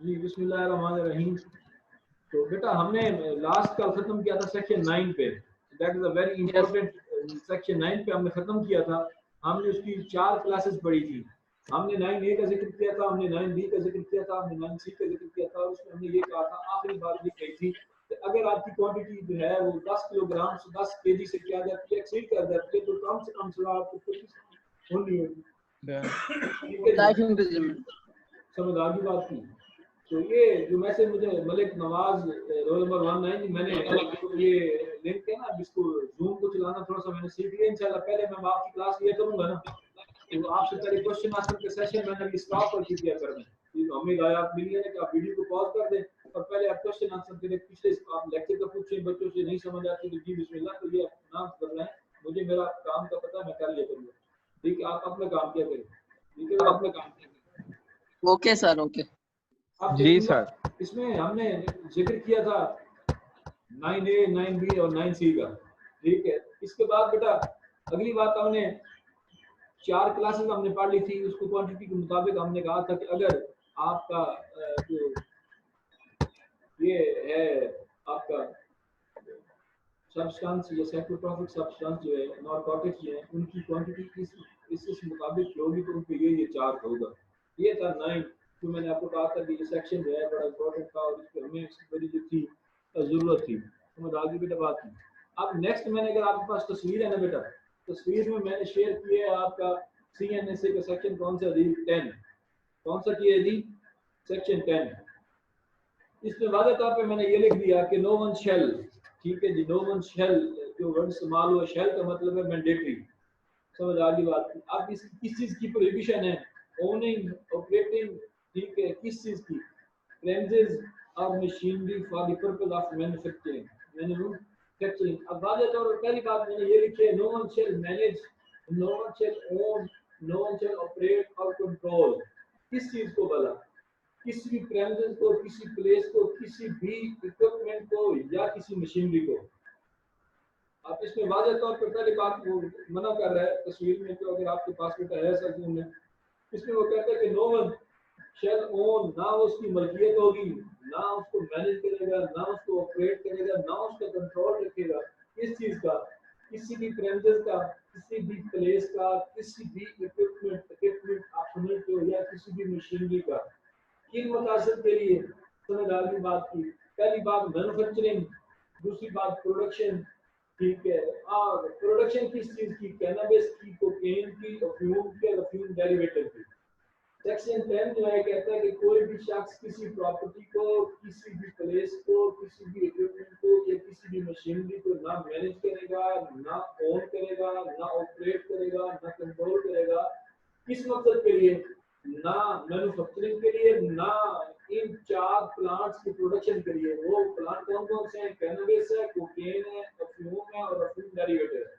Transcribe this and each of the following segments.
जी बिस्मिल्लाहिर्रहमानिर्रहीम। तो बेटा हमने लास्ट कल खत्म किया था सेक्शन 9 पे। That is a very yes important section 9 पे हमने खत्म किया था। हमने उसकी 4 क्लासेस पढ़ी थी। हमने 9A का जिक्र किया था, हमने 9B का जिक्र किया था, हमने 9C का जिक्र किया था, और उसमें हमने ये कहा था, आखिरी बात ये कही थी कि अगर आपकी क्वांटिटी जो है वो 10 किलोग्राम से 10 केजी से क्या जाती है, एक्सीड कर जाती है, तो कम से कम सलाह आपको कोशिश होनी होगी। ठीक है लाइफ जी, इम्प्रिजनमेंट। समझ आ गई बात की। तो ये जो मैसेज मुझे मलिक नवाज रोल नंबर 1 मैंने ये लिंक है ना, जिसको जूम को चलाना थोड़ा सा मैंने सीख लिया। इंशाल्लाह पहले मैं आपकी क्लास लिया करूंगा ना, तो आपसे पहले क्वेश्चन आंसर के सेशन मैंने अभी स्टॉप कर दिया करना। तो हमें हिदायत मिली है कि आप वीडियो को पॉज कर दें और पहले आप क्वेश्चन आंसर करें। पिछले आप लेक्चर का पूछें, बच्चों से नहीं समझ आती तो जी बिस्मिल्लाह, तो ये नाम बताएं, मुझे मेरा काम का पता है, मैं कर लिया करूंगा। ठीक है, आप अपना काम क्या करें। ठीक है, अपना काम क्या करें। ओके सर, ओके अब जी सर। इसमें हमने जिक्र किया था 9A 9B और 9C का। ठीक है, इसके बाद बेटा अगली बात हमने 4 क्लासेस हमने पढ़ ली थी। उसको क्वांटिटी के मुताबिक हमने कहा था कि अगर आपका जो ये है आपका सब्सटेंस या साइक्लोट्रॉपिक सब्सटेंस जो है नारकोटिक्स जो है, उनकी क्वांटिटी इस मुताबिक होगी, तो उनको ये चार्ज होगा। ये था 9 जो मैंने आपको कहा था कि ये सेक्शन जो है बड़ा इंपॉर्टेंट था और इसमें हमें इसकी बड़ी जो थी जरूरत थी। समझ आ गई बेटा बात की। अब नेक्स्ट मैंने, अगर आपके पास तस्वीर है ना बेटा, तस्वीर में मैंने शेयर किया है आपका CNSA का सेक्शन कौन सा जी, 10। कौन सा किया है जी, सेक्शन 10। इसमें वादे तौर पे मैंने ये लिख दिया कि नो वन शेल। ठीक है जी, नो वन शेल जो वर्ड इस्तेमाल हुआ, शेल का मतलब है मैंडेटरी। समझ आ गई बात की। अब इस किस चीज की प्रोहिबिशन है, ओनिंग, ऑपरेटिंग, ठीक है, किस चीज की, प्रेमिसेस और machinery for the purpose of manufacturing. अब वादे तौर पर पहली बात मैंने ये लिखी है, no one shall manage, no one shall own, no one shall operate और कंट्रोल। किस चीज को भला, किसी भी प्रेमिसेस को, किसी प्लेस को, किसी भी इक्विपमेंट को या किसी मशीनरी को। आप इसमें वाज़ेह तौर पर पहले बात वो मना कर रहा है तस्वीर में, तो अगर आपके पास बेटा है सर में, इसमें वो कहता है कि नो वन शेल ओन, ना उसकी मलकियत होगी, ना उसको मैनेज करेगा, ना उसको ऑपरेट करेगा, ना उसका कंट्रोल रखेगा। इस चीज का, किसी भी प्रेमिसेस का, किसी भी प्लेस का, किसी भी इक्विपमेंट ऑप्शनल को या किसी भी मशीनरी का। किन मकासद के लिए, समझ आ गई बात की। पहली बात मैन्युफैक्चरिंग, दूसरी बात प्रोडक्शन। ठीक है, और प्रोडक्शन किस चीज की, कैनबिस की, कोकेन की, अफ्यूम के, अफ्यूम डेरिवेटिव की। सेक्शन 10 जो है कहता है कि कोई भी शख्स किसी प्रॉपर्टी को, किसी भी प्लेस को, किसी भी इक्विपमेंट को या किसी भी मशीनरी को ना मैनेज करेगा, ना ओन करेगा, ना ऑपरेट करेगा, ना कंट्रोल करेगा। किस मकसद के लिए, ना मैन्युफैक्चरिंग के लिए, ना इन 4 प्लांट्स की प्रोडक्शन के लिए। वो प्लांट कौन कौन से हैं, कैनबिस है, कोकेन है, अफ्यूम है और अफ्यूम डेरिवेटिव है।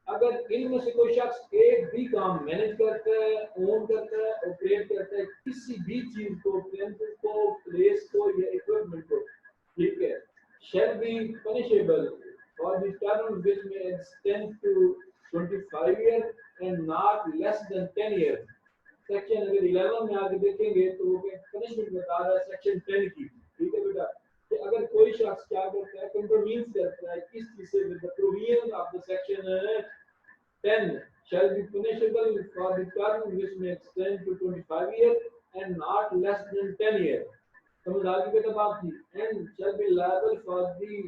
अगर इनमें से कोई शख्स एक भी काम मैनेज करता है, ओन करता है, ऑपरेट करता है, किसी भी चीज को, प्लेसेस को, प्लेस को या इक्विपमेंट को, ठीक है, shall be punishable for the term which may extend to 25 years and not less than 10 years। Section अगर 11 में आगे देखेंगे तो वो पनिशमेंट बता रहा है सेक्शन 10 की। ठीक है बेटा, कि अगर कोई शख्स क्या करता है, कंट्रोमींस करता है किस चीज से, with the provision of the section 10 shall be punishable for the term which may extend to 25 years and not less than 10 years। समझ आ गई बेटा बात की। and shall be liable for the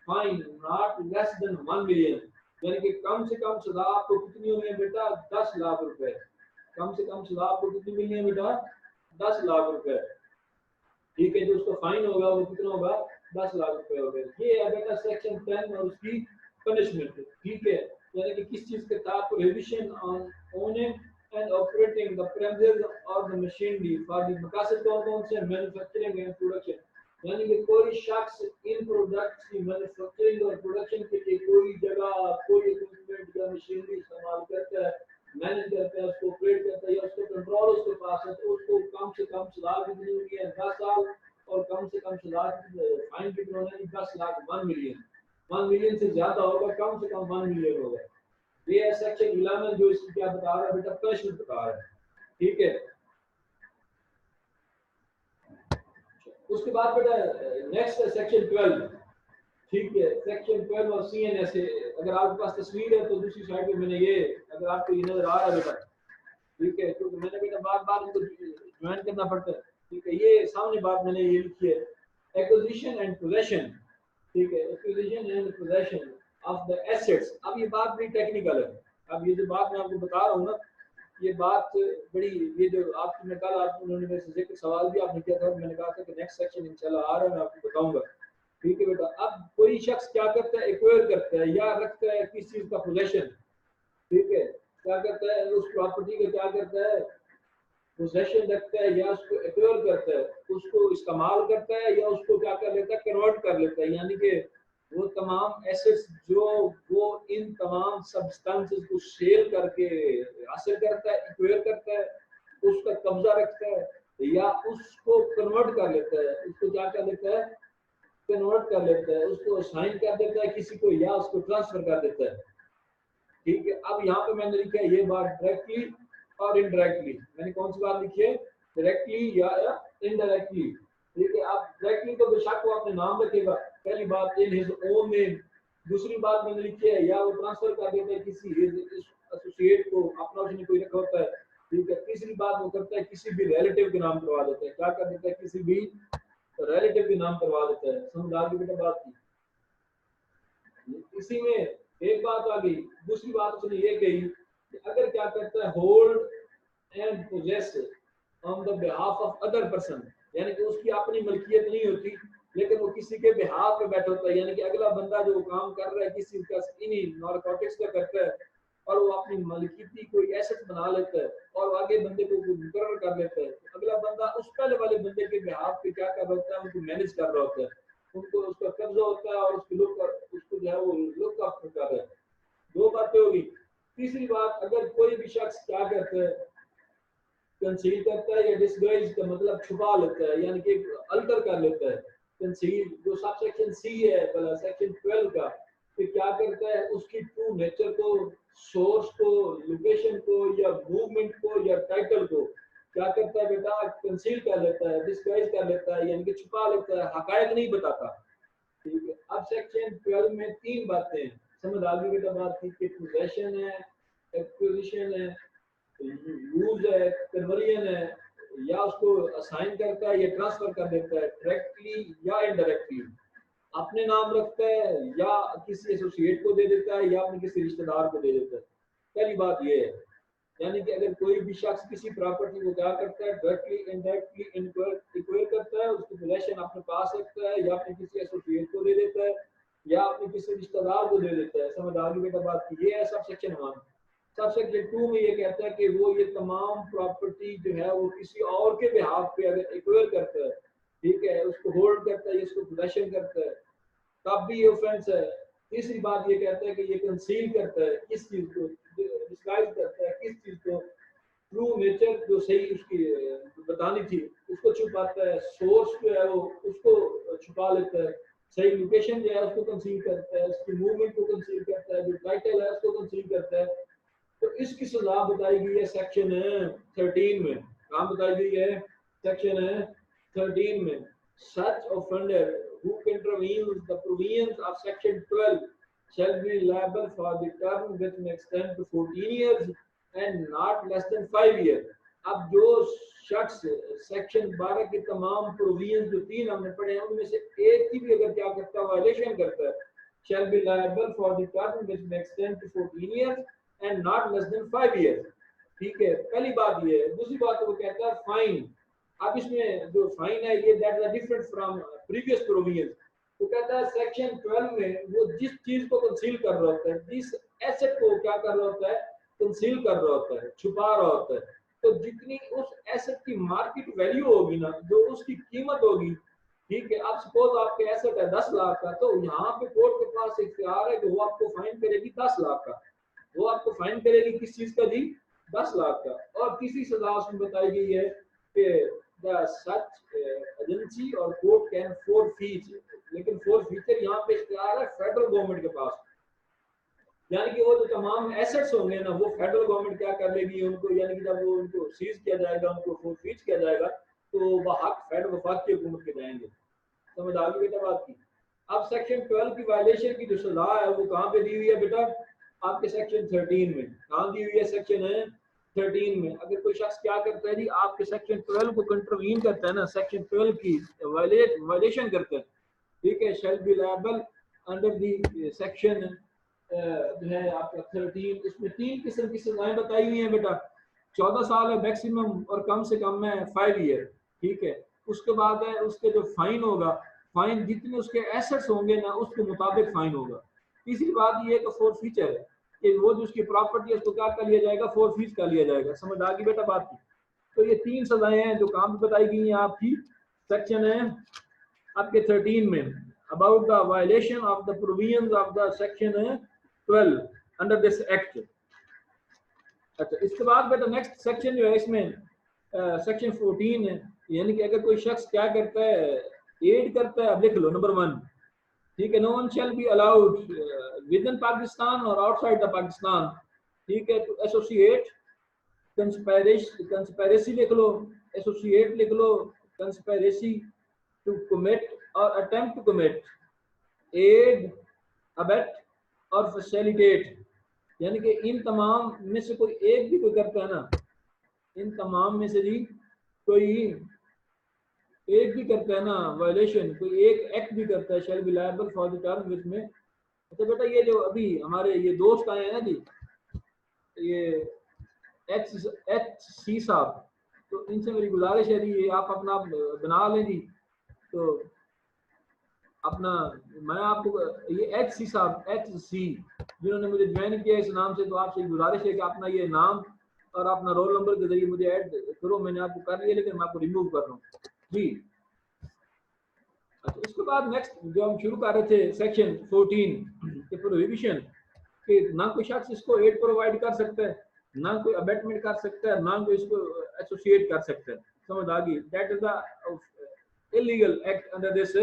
fine not less than 1 million। यानी कि कम से कम सजा आपको कितनी होनी है बेटा, 10 लाख रुपए। कम से कम सजा आपको कितनी मिलनी है बेटा, 10 लाख रुपए। ठीक है, जो उसका फाइन होगा वो कितना होगा, 10 लाख रुपए हो गए। ये है बेटा सेक्शन 10 और उसकी पनिशमेंट। ठीक है, यानी कि किस चीज के तहत, prohibition on owning and operating the premises और द मशीनरी फॉर द मकासद कौन कौन से, मैन्युफैक्चरिंग एंड प्रोडक्शन। यानी कि कोई शख्स इन प्रोडक्ट्स की मैन्युफैक्चरिंग और प्रोडक्शन के लिए कोई जगह, कोई इक्विपमेंट या मशीनरी इस्तेमाल करता है, मैनेज करता है, उसको ऑपरेट करता है या उसको कंट्रोल उसके पास है, तो उसको कम से कम सजा कितनी होगी है, 10 साल। और कम से कम सजा फाइन कितना होना है, 10 लाख, 1 मिलियन। 1 मिलियन से ज्यादा होगा, कम से कम 1 मिलियन होगा। ये है सेक्शन 11 जो इसकी क्या बता रहा है बेटा, पनिशमेंट बता रहा है। ठीक है, उसके बाद बेटा नेक्स्ट है सेक्शन 12। ठीक है, सेक्शन 12 और CNS है। अगर आपके पास तस्वीर है तो दूसरी साइड पे मैंने ये, अगर आपको ये नजर आ रहा है बेटा, ठीक है, क्योंकि मैंने बेटा बार बार इनको ज्वाइन करना पड़ता है। ठीक है, ये सामने बात मैंने ये लिखी है, एक्विजिशन एंड पोजेशन। ठीक है, acquisition and possession of the assets. अब ये बात बड़ी टेक्निकल है। अब ये जो बात मैं आपको बता रहा हूँ ना, ये बात बड़ी, ये जो आपने कल आप उन्होंने मेरे से जिक्र सवाल भी आपने किया था, मैंने कहा था कि नेक्स्ट सेक्शन इंशाल्लाह आ रहा है, मैं आपको बताऊंगा। ठीक है बेटा, अब कोई शख्स क्या करता है, एक्वायर करता है या रखता है किस चीज का पोजेशन। ठीक है, क्या करता है, उस प्रॉपर्टी का क्या करता है, पोजेशन रखता है या उसको एक्वायर करता है, उसको इस्तेमाल करता है या उसको क्या कर लेता है, कन्वर्ट कर लेता है। यानी कि वो तमाम एसेट्स जो वो इन तमाम सब्सटेंसेस को सेल करके हासिल करता है, एक्वायर करता है, उसका कब्जा रखता है या उसको कन्वर्ट कर लेता है, उसको क्या कर लेता है, कन्वर्ट कर लेता है, उसको साइन कर देता है किसी को या उसको ट्रांसफर कर देता है। ठीक है, अब यहाँ पे मैंने लिखा है ये बात डायरेक्टली और इनडायरेक्टली। मैंने कौन सी बात लिखी है, डायरेक्टली या इनडायरेक्टली। ठीक है, आप डायरेक्टली तो बेशक वो अपने नाम रखेगा, पहली बात, इन हिज ओन नेम। दूसरी बात मैंने लिखी है या वो ट्रांसफर कर देता है किसी एसोसिएट को, अपना उसने कोई रखा होता है। ठीक है, तीसरी बात वो करता है किसी भी रिलेटिव के नाम करवा देता है, क्या कर देता है, किसी भी रिलेटिव के नाम करवा देता है। समझ आ गई बेटा बात की। इसी में एक बात आ गई। दूसरी बात उसने ये कही कि अगर क्या करता है, hold and possess on the behalf of other person, यानी कि उसकी अपनी मलकियत नहीं होती लेकिन वो किसी के बिहाफ पे बैठा होता है, यानी कि अगला बंदा जो काम कर रहा है किसी का इन्हीं नारकोटिक्स का करता है और वो अपनी मलकियती कोई एसेट बना लेता है और आगे बंदे को मुकर्रर कर लेता है, तो अगला बंदा उस पहले वाले बंदे के बिहाफ पे क्या कर रहा होता है, उनको मैनेज कर रहा होता है, उनको उसका कब्जा होता है और उसको लुक, उसको जो है वो लुक आफ्टर कर रहा है। दो बातें होगी। तीसरी बात, अगर कोई भी शख्स क्या करता है, कंसील करता है या डिसगाइज का मतलब छुपा लेता है, यानी कि अल्टर कर लेता है। कंसील जो सब सेक्शन सी है वाला सेक्शन 12 का, कि क्या करता है, उसकी ट्रू नेचर को, सोर्स को, लोकेशन को या मूवमेंट को या टाइटल को क्या करता है बेटा, कंसील कर लेता है, डिसगाइज कर लेता है, यानी कि छुपा लेता है, हकायक नहीं बताता। ठीक है, अब सेक्शन 12 में तीन बातें हैं। समझ आ गई बेटा बात की, कि पोजेशन है, एक्विजिशन है, यूज है, कन्वर्जन है, या उसको असाइन करता है या ट्रांसफर कर देता है डायरेक्टली या इनडायरेक्टली, अपने नाम रखता है या किसी एसोसिएट को दे देता है या अपने किसी रिश्तेदार को दे देता है। पहली बात ये है, यानी कि अगर कोई भी शख्स किसी प्रॉपर्टी को क्या करता है, डायरेक्टली इनडायरेक्टली एक्वायर करता है, उसकी पोजेशन अपने पास रखता है या अपने किसी एसोसिएट को दे देता है या अपने किसी रिश्तेदार को दे देता है। समझ आ गई बेटा बात की। ये है सब सेक्शन 1। सब सेक्शन 2 में ये कहता है कि वो ये तमाम प्रॉपर्टी जो है वो किसी और के बिहाफ पे अगर एक्वायर करता है, ठीक है, उसको होल्ड करता है, इसको पोजेशन करता है, तब भी ये ऑफेंस है। तीसरी बात ये कहता है कि ये कंसील करता है किस चीज को, डिस्गाइज करता है किस चीज को, ट्रू नेचर जो सही उसकी बतानी थी उसको छुपाता है, सोर्स जो है वो उसको छुपा लेता है, सही लोकेशन जो है उसको कंसील करता है, उसकी मूवमेंट को कंसील करता है, जो टाइटल है उसको कंसील करता है। तो इसकी सजा बताई गई है सेक्शन 13 में। नाम बताई गई है सेक्शन 13 में। Such offender who contravenes the provisions of section 12 shall be liable for the term which may extend to 14 years and not less than 5 years. अब जो शख्स सेक्शन 12 के तमाम प्रोविजन जो तीन हमने पढ़े हैं उनमें से एक की भी अगर क्या करता है, वायलेशन करता है, shall be liable for the term which may extend to 14 years and not less than 5 years. ठीक है, पहली बात ये है। दूसरी बात वो कहता है फाइन। अब इसमें जो फाइन है ये that is different from previous provision. तो कहता है सेक्शन 12 में वो जिस चीज को कंसील कर रहा होता है, जिस एसेट को क्या कर रहा होता है, कंसील कर रहा होता है, छुपा रहा होता है, तो जितनी उस एसेट की मार्केट वैल्यू होगी ना, जो उसकी कीमत होगी, ठीक है, अब सपोज आपके एसेट है 10 लाख का, तो यहाँ पे कोर्ट के पास इख्तियार है कि वो आपको फाइन करेगी 10 लाख का। वो आपको फाइन करेगी किस चीज का जी, 10 लाख का। और तीसरी सजा उसमें बताई गई है कि द सच एजेंसी और कोर्ट कैन फोरफीट, लेकिन फोरफीचर यहाँ पे इख्तियार है फेडरल गवर्नमेंट के पास। यानी कि वो जो तमाम एसेट्स होंगे ना, वो फेडरल गवर्नमेंट क्या कर लेगी उनको, यानी कि जब वो उनको सीज किया जाएगा, उनको फोरफीट किया जाएगा, तो वह हक फेड वफाकी हुकूमत के जाएंगे। समझ आ गई बेटा बात की। अब सेक्शन 12 की वायलेशन की जो सजा है वो कहाँ पे दी हुई है बेटा? आपके सेक्शन 13 में। कहाँ दी हुई है? सेक्शन 13 में। अगर कोई शख्स क्या करता है जी, आपके सेक्शन 12 को कंट्रवीन करता है ना, सेक्शन 12 की वायलेशन करता है, ठीक है, shall be liable under the section जो है आपका 13। इसमें 3 किस्म की सजाएं बताई हुई हैं बेटा। 14 साल है मैक्सिमम और कम से कम है 5 ईयर, ठीक है। उसके बाद है उसके जो फाइन होगा, फाइन जितने उसके एसेट्स होंगे ना उसके मुताबिक फाइन होगा। तीसरी बात ये कि फोर फीचर है कि वो जो उसकी प्रॉपर्टी है उसको क्या कर लिया जाएगा? फोर फीस कर लिया जाएगा। समझ आ गई बेटा बात की। तो ये 3 सजाएं हैं जो काम बताई गई हैं आपकी सेक्शन है आपके 13 में, about the violation of the provisions of the section 12 under this act. अच्छा, इसके बाद बेटा नेक्स्ट सेक्शन जो है इसमें सेक्शन 14 है, यानी कि अगर कोई शख्स क्या करता है, एड करता है। अब लिख लो नंबर 1, ठीक है, no one shall be allowed with in Pakistan और आउटसाइड द पाकिस्तान, ठीक है, टू एसोसिएट, कंस्पायरेसी लिख लो, एसोसिएट लिख लो, कंस्पायरेसी टू कमिट और attempt to commit, aid, abet और फैसिलिटेट, यानी कि इन तमाम में से कोई एक भी कोई करता है ना, इन तमाम में से जी कोई एक भी करता है ना वायलेशन, कोई एक एक्ट भी करता है, shall be liable for the term which में। अच्छा बेटा, ये जो अभी हमारे ये दोस्त आए हैं ना जी, ये HC साहब, तो इनसे मेरी गुजारिश है जी, ये आप अपना बना लें जी। तो अपना मैं आपको ये HC साहब, HC जिन्होंने मुझे ज्वाइन किया इस नाम से, तो आपसे गुजारिश है कि अपना ये नाम और अपना रोल नंबर के जरिए मुझे ऐड करो। मैंने आपको कर लिया लेकिन मैं आपको रिमूव कर रहा हूँ जी। अच्छा, इसके बाद नेक्स्ट जो हम शुरू कर रहे थे सेक्शन 14 के प्रोहिबिशन, कि ना कोई शख्स इसको एड प्रोवाइड कर सकता है, ना कोई अबेटमेंट कर सकता है, ना कोई इसको एसोसिएट कर सकता है। समझ आ गई? That is the illegal act under this.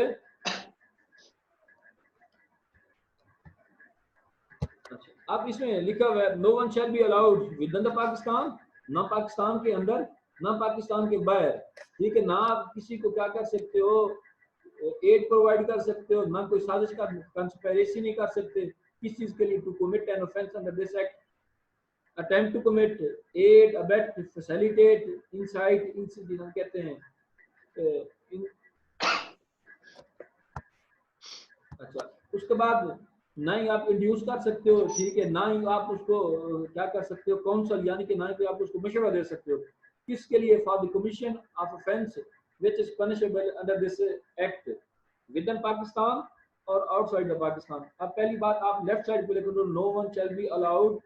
अब इसमें लिखा हुआ है no one shall be allowed with the द पाकिस्तान, ना पाकिस्तान के अंदर ना पाकिस्तान के बाहर, ठीक है। ना आप किसी को क्या कर सकते हो, एड प्रोवाइड कर सकते हो, ना कोई साजिश का कंस्पिरेसी नहीं कर सकते किस चीज के लिए, to commit an offence under this act, attempt to commit, aid, abet, facilitate, incite, incident कहते हैं। अच्छा, उसके बाद ना ही आप इंड्यूस कर सकते हो, ठीक है, ना ही आप उसको क्या कर सकते हो, काउंसल, यानी कि ना ही आप उसको मशवरा दे सकते हो। किसके लिए? For the commission of offence which is punishable under this act with in Pakistan और आउटसाइड द पाकिस्तान। अब पहली बात आप लेफ्ट साइड पे लिख लो, no one shall be allowed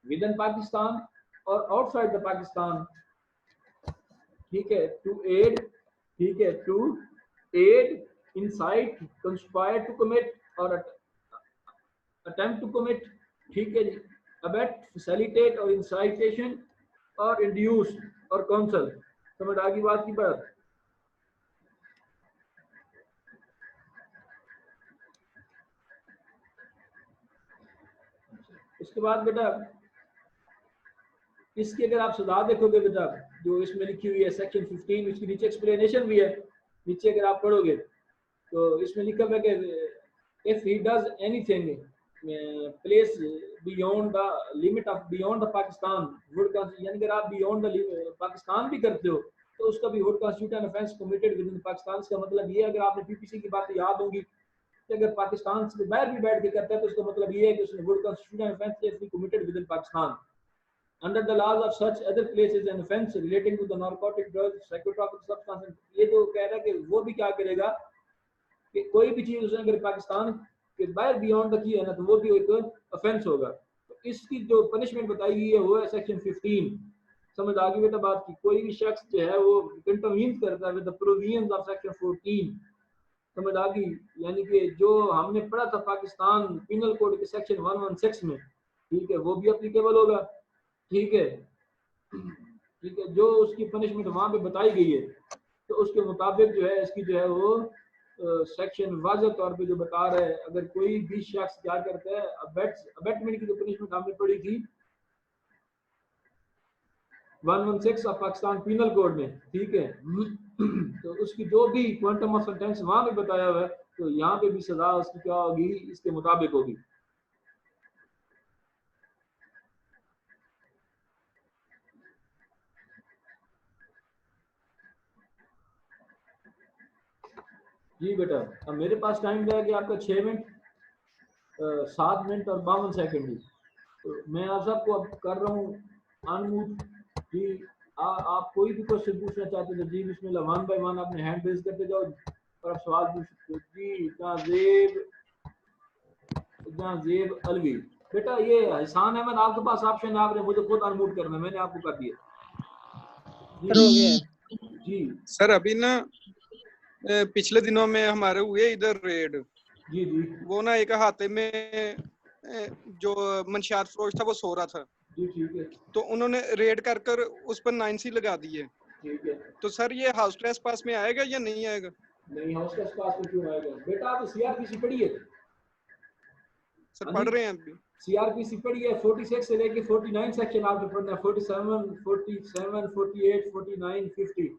with in Pakistan और आउटसाइड द पाकिस्तान, ठीक है, टू एड, ठीक है, to aid, incite, conspire to commit और अटेम्प्ट टू कमिट, ठीक है, अबेट, फैसिलिटेट और इंसाइटेशन और इंड्यूस और काउंसल। समझ आ गई बात की बात? इसके बाद बेटा इसकी अगर आप सजा देखोगे बेटा, जो इसमें लिखी हुई है सेक्शन 15, इसकी नीचे एक्सप्लेनेशन भी है, नीचे अगर आप पढ़ोगे तो इसमें लिखा हुआ है कि if he does anything place beyond the limit of beyond the Pakistan would, यानी अगर आप बियॉन्ड द पाकिस्तान भी करते हो तो उसका भी would constitute an offence committed with in Pakistan. का मतलब ये, अगर आपने पीपीसी की बातें याद होंगी कि अगर पाकिस्तान से बाहर भी बैठ के करता है तो उसका मतलब ये है कि उसने would constitute an offence committed with in Pakistan under the laws of such other places an offense relating to the narcotic drugs psychotropic substances। ये तो कह रहा है कि वो भी क्या करेगा कि कोई भी चीज उसने अगर पाकिस्तान के बाहर बियॉन्ड की है ना तो वो भी एक ऑफेंस होगा। तो इसकी जो पनिशमेंट बताई गई है वो है सेक्शन 15। समझ आ गई बेटा बात की? कोई भी शख्स जो है वो कंट्रवीन करता है with the provisions of section 14। समझ आ गई? यानी कि जो हमने पढ़ा था पाकिस्तान पिनल कोड के सेक्शन 116 में, ठीक है, वो भी एप्लीकेबल होगा, ठीक है, ठीक है, जो उसकी पनिशमेंट वहां पे बताई गई है तो उसके मुताबिक जो है इसकी जो है वो सेक्शन वाज़ह तौर पे जो बता रहा है, अगर कोई भी शख्स क्या करता है, अबेटमेंट की जो पनिशमेंट हमने पढ़ी थी 116 ऑफ पाकिस्तान पीनल कोड में, ठीक है। तो उसकी जो भी क्वांटम ऑफ सेंटेंस वहां पे बताया हुआ है, तो यहाँ पे भी सजा उसकी क्या होगी, इसके मुताबिक होगी। जी बेटा, अब मेरे पास टाइम रह गया आपका 6 मिनट 7 मिनट और 52 सेकंड ही। तो मैं आप सबको अब कर रहा हूँ अनम्यूट जी। आप कोई भी क्वेश्चन पूछना चाहते हो जी बिस्मिल्लाह, वन बाय वन अपने हैंड रेज करते जाओ और आप सवाल पूछ सकते हो जी। जाजेब अलवी, बेटा ये एहसान अहमद आपके पास ऑप्शन है, आपने मुझे खुद अनम्यूट करना है, मैंने आपको कर दिया जी। सर अभी ना पिछले दिनों में हमारे हुए इधर रेड, जी जी वो ना एक हाथे में जो मंशियात फरोश था वो सो रहा था जी, ठीक है, तो उन्होंने रेड कर कर उस पर 9C लगा दी है। ठीक है। तो सर ये हाउस ट्रेस पास में आएगा या नहीं आएगा? नहीं, हाउस ट्रेस पास में क्यों आएगा बेटा? आप सीआरपीसी पढ़ी है? सर पढ़ रहे हैं अभी। सीआरपीसी पढ़ी है, 46 से लेके 49 सेक्शन आपको पढ़ना है, 47, 47, 48, 49, 50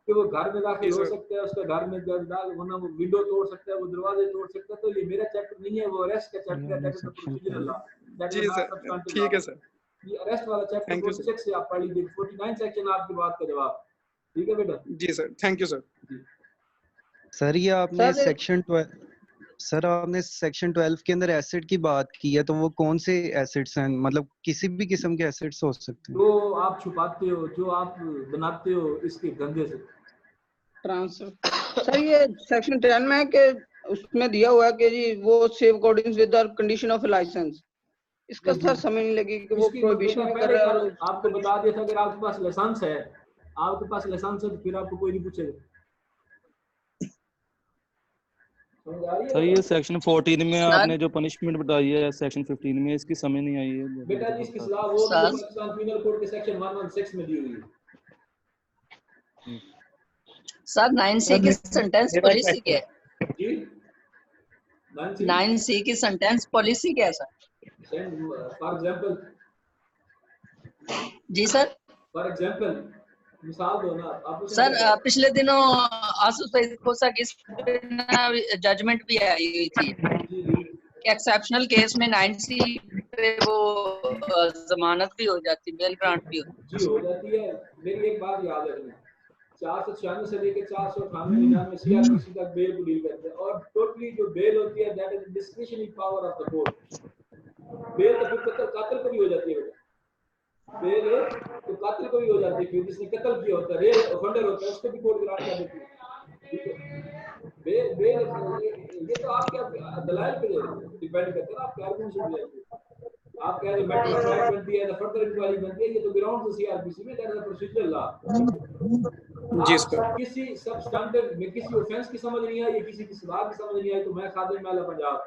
कि वो घर में दाखिल हो सकता है, उसका घर में वरना वो विंडो तोड़ सकता है, वो दरवाजे तोड़ सकता है। तो ये मेरा चैप्टर नहीं है, वो अरेस्ट का चैप्टर है, that is the procedural law, that is not substantive law. ठीक है सर, ये अरेस्ट वाला चैप्टर 46 से आप पढ़ लीजिए, 49 सेक्शन आपकी बात का जवाब। ठीक है बेटा? जी sir, thank you sir. Sir ये आपने सेक्शन 12, सर आपने सेक्शन 12 के अंदर एसिड की बात की है, तो वो कौन से एसिड्स हैं? मतलब किसी भी किस्म के एसिड्स हो सकते हैं? जो आप छुपाते हो, जो आप बनाते हो इसके गंदे से। ट्रांसफर सर ये सेक्शन 10 में है कि उसमें दिया हुआ है कि जी वो save according with the condition of licence. इसका सर समझ नहीं लगी कि वो प्रोहिबिशन कर रहा है। आपको बता दिया था अगर आपके पास लाइसेंस है, आपके पास लाइसेंस है तो फिर आपको कोई नहीं पूछेगा। सर ये सेक्शन 14 में आपने जो पनिशमेंट बताई है सेक्शन 15 में, इसकी समझ नहीं आई है बेटा जी। इसकी सलाह वो पाकिस्तान पीनल कोड के सेक्शन 116 में दी हुई है सर। 9C की सेंटेंस पॉलिसी क्या है जी? 9C की सेंटेंस पॉलिसी क्या है सर? फॉर एग्जांपल जी सर, फॉर एग्जांपल मिसाल दो ना आप। सर पिछले दिनों आसू सईद खोसा की जजमेंट भी आई हुई थी कि एक्सेप्शनल केस में 9C पे वो जमानत भी हो जाती, बेल ग्रांट भी जी हो जाती है। मेरी एक बात याद रखना, 496 से लेकर 498 सीआरपीसी तक बेल को डील करते हैं, और टोटली जो बेल होती है that is discretionary power of the court. Bail तो फिर कातिल को भी हो जाती है बेटा, बेल तो कातिल को भी हो जाती है, फिर जिसने कत्ल किया होता है, रेल ऑफेंडर होता है, उसको भी कोर्ट ग्रांट कर देती है। ठीक है, बेल बेल ये तो आपके दलाइल पे डिपेंड करता है, आपके आर्गुमेंट से जाती है। आप कह रहे हो मैटर ऑफ फैक्ट बनती है, फर्दर इंक्वायरी बनती है, ये तो ग्राउंड से सीआरपीसी में that is the procedural law. जी सर, किसी सब्सटेंटिव में किसी ऑफेंस की समझ नहीं आई, किसी की सजा की समझ नहीं आई, तो मैं खादिम माला पंजाब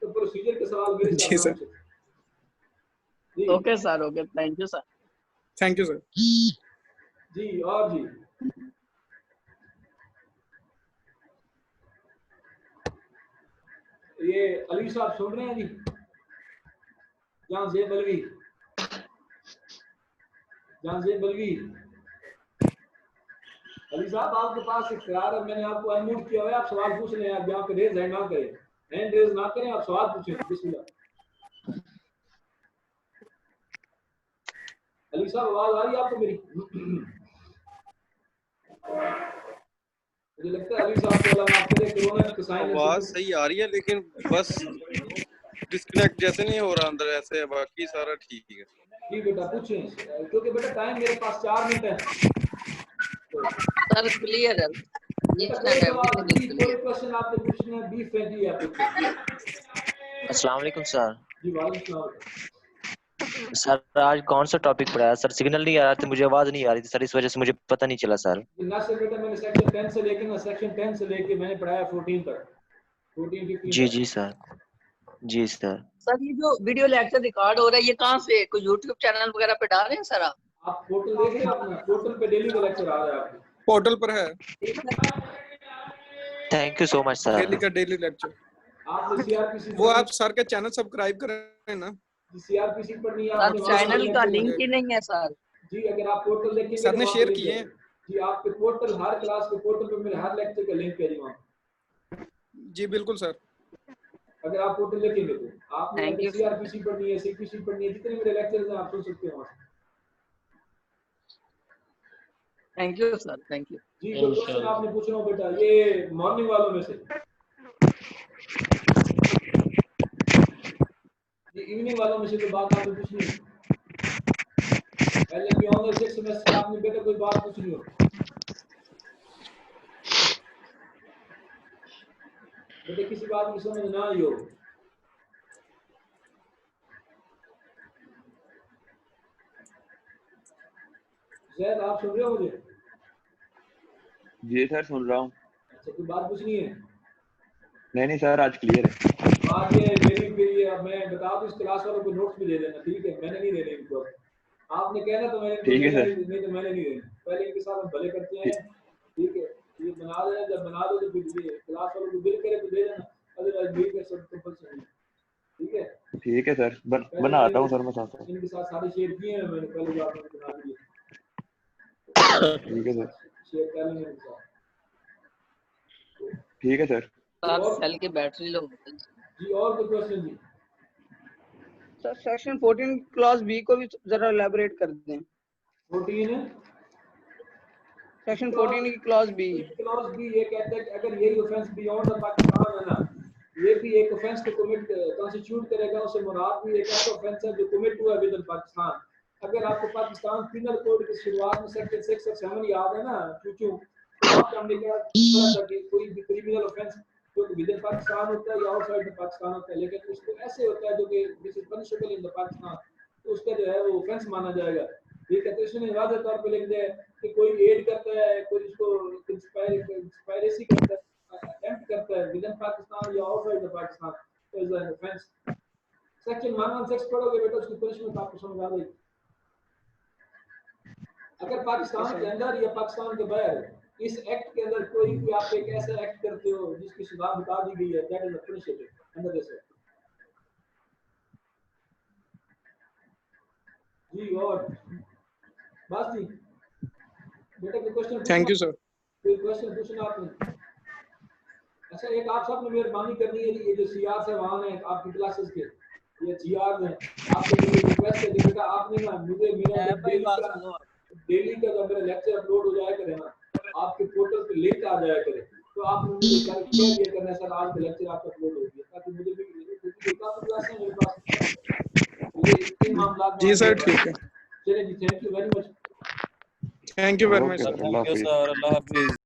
तो प्रोसीजर के सवाल मेरे से। जी sir, okay sir, okay, thank you sir. Thank you sir. जी और जी ये अली साहब सुन रहे हैं जी? जाजेब अलवी, जाजेब अलवी अली साहब आपके पास इख्तियार है, मैंने आपको अनम्यूट किया हुआ है, आप सवाल पूछ लें। आप यहाँ पे रेज हैंड ना करें, हैंड रेज ना करें, आप सवाल पूछें। बिस्मिल्लाह। अली साहब आवाज आ रही है आपको मेरी? मुझे लगता है अली साहब को अल्लाह माफ करे, कोरोना की साइन आवाज सही आ रही है लेकिन बस डिस्कनेक्ट जैसे नहीं हो रहा अंदर, ऐसे है, बाकी सारा ठीक है। जी बेटा पूछें, क्योंकि बेटा टाइम मेरे पास 4 मिनट है। सर क्लियर है, कोई क्वेश्चन आपने पूछना है, बी फ्रेंडली आप पूछें। अस्सलाम वालेकुम सर। जी वालेकुम सलाम। सर आज कौन सा टॉपिक पढ़ाया? सर सिग्नल नहीं आ रहा था, मुझे आवाज नहीं आ रही थी सर, इस वजह से मुझे पता नहीं चला सर। नासिर बेटा मैंने सेक्शन 10 से लेके मैंने पढ़ाया 14 तक, 14 15 जी जी सर, जी सर। सर ये जो वीडियो लेक्चर रिकॉर्ड हो रहा है ये कहाँ से, कोई यूट्यूब चैनल वगैरह पे डाल रहे हैं सर? आप पोर्टल देख रहे हैं अपना? पोर्टल पे डेली का लेक्चर आ रहा है आपके पोर्टल पर है। Thank you so much sir. Daily का डेली लेक्चर आपने सीआरपीसी वो आप सर के चैनल सब्सक्राइब करें ना। सीआरपीसी पर नहीं आप चैनल का लिंक ही नहीं है सर। जी अगर आप पोर्टल देखेंगे सर ने तो शेयर किए हैं। जी आपके पोर्टल, हर क्लास के पोर्टल पे मेरे हर लेक्चर का लिंक है जी वहाँ। जी बिल्कुल सर। अगर आप पोर्टल देखेंगे तो आपने Thank you, sir. सीआरपीसी पढ़नी है, सीपीसी पढ़नी है, जितने मेरे लेक्चर्स हैं आप सुन सकते हो वहाँ से। Thank you sir, thank you. जी जो क्वेश्चन आपने पूछना हो बेटा, ये मॉर्निंग वालों में से, ये इवनिंग वालों में से तो बात आपने पूछनी है। पहले भी ऑन द 6 सेमेस्टर आपने बेटा कोई बात पूछनी हो बेटा, किसी बात की समझ ना आई हो, जैद आप सुन रहे हो मुझे? जी सर सुन रहा हूँ। अच्छा कोई बात पूछनी है? नहीं सर आज क्लियर है। बात ये मेरी फिर ये मैं बता दूं, इस क्लास वालों को नोट्स भी दे देना, ठीक है? मैंने नहीं देने इनको, आपने कहना तो मैंने ठीक है सर। नहीं तो मैंने नहीं देने, पहले इनके साथ हम भले करते हैं, ठीक है? ये बना देना, जब बना दो तो फिर ये क्लास वालों को बिल करे तो दे देना, अदरवाइज नहीं कर सकते कंपल्सरी, ठीक है? ठीक है सर, बनाता हूँ सर मैं साथ साथ। इनके साथ सारे शेयर किए हैं मैंने, पहले जो आपने बना दिए। ठीक है सर। शेयर कर लेंगे इनके साथ। ठीक है सर। आप सेल की बैटरी लो। जी और कोई क्वेश्चन जी? सर सेक्शन 14 क्लॉज बी को भी जरा एलैबोरेट कर दें। 14 सेक्शन 14 की क्लॉज बी। क्लॉज बी ये कहता है कि अगर यही ऑफेंस बियॉन्ड द पाकिस्तान है ना, ये भी एक ऑफेंस को कमिट कॉन्स्टिट्यूट करेगा, उससे मुराद भी एक ऐसा ऑफेंस है जो कमिट हुआ है विद इन पाकिस्तान। अगर आपको पाकिस्तान पिनल कोड की शुरुआत में सेक्शन 6 और 7 याद है ना चूचू, तो आपका हमने क्या पढ़ा था कि कोई भी क्रिमिनल ऑफेंस जो विद इन पाकिस्तान होता है या आउटसाइड पाकिस्तान होता है, लेकिन उसको ऐसे होता है जो कि दिस इज पनिशेबल इन द पाकिस्तान, तो उसका जो है वो ऑफेंस माना जाएगा, ठीक है? तो इसमें वाज़ेह तौर पे लिख दिया कि कोई एड करता है, कोई इसको कंस्पायरेसी करता है, अटेम्प्ट करता है विद इन पाकिस्तान या आउटसाइड द पाकिस्तान, तो इज एन ऑफेंस। सेक्शन 116 पढ़ोगे बेटा, उसकी पनिशमेंट आपको समझ आ जाएगी। अगर पाकिस्तान के अंदर या पाकिस्तान के बाहर इस एक्ट के अंदर कोई भी आप एक ऐसा एक्ट करते हो जिसकी सजा बता दी गई है, that is a punishable under this act. जी और बस जी बेटा कोई क्वेश्चन? Thank you sir. कोई क्वेश्चन पूछना आपने? अच्छा एक आप सब ने मेहरबानी करनी है, ये जो सीआर से वहां है आपकी क्लासेस के, ये जीआर है, आपसे मेरी रिक्वेस्ट है कि बेटा आपने ना मुझे मेरा डेली का जब मेरा लेक्चर अपलोड हो जाया करे ना, आपके पोर्टल पे लिंक आ जाया करे, तो आप मुझे शेयर किया करना सर आज का लेक्चर आपका अपलोड हो गया, ताकि मुझे भी क्योंकि काफी क्लास है मेरे पास, ये इन मामला में। जी सर ठीक है। चलिए जी, thank you very much. Thank you very much okay sir. Sir, अल्लाह थैंक यू हाफिज। सर, अल्लाह हाफिज।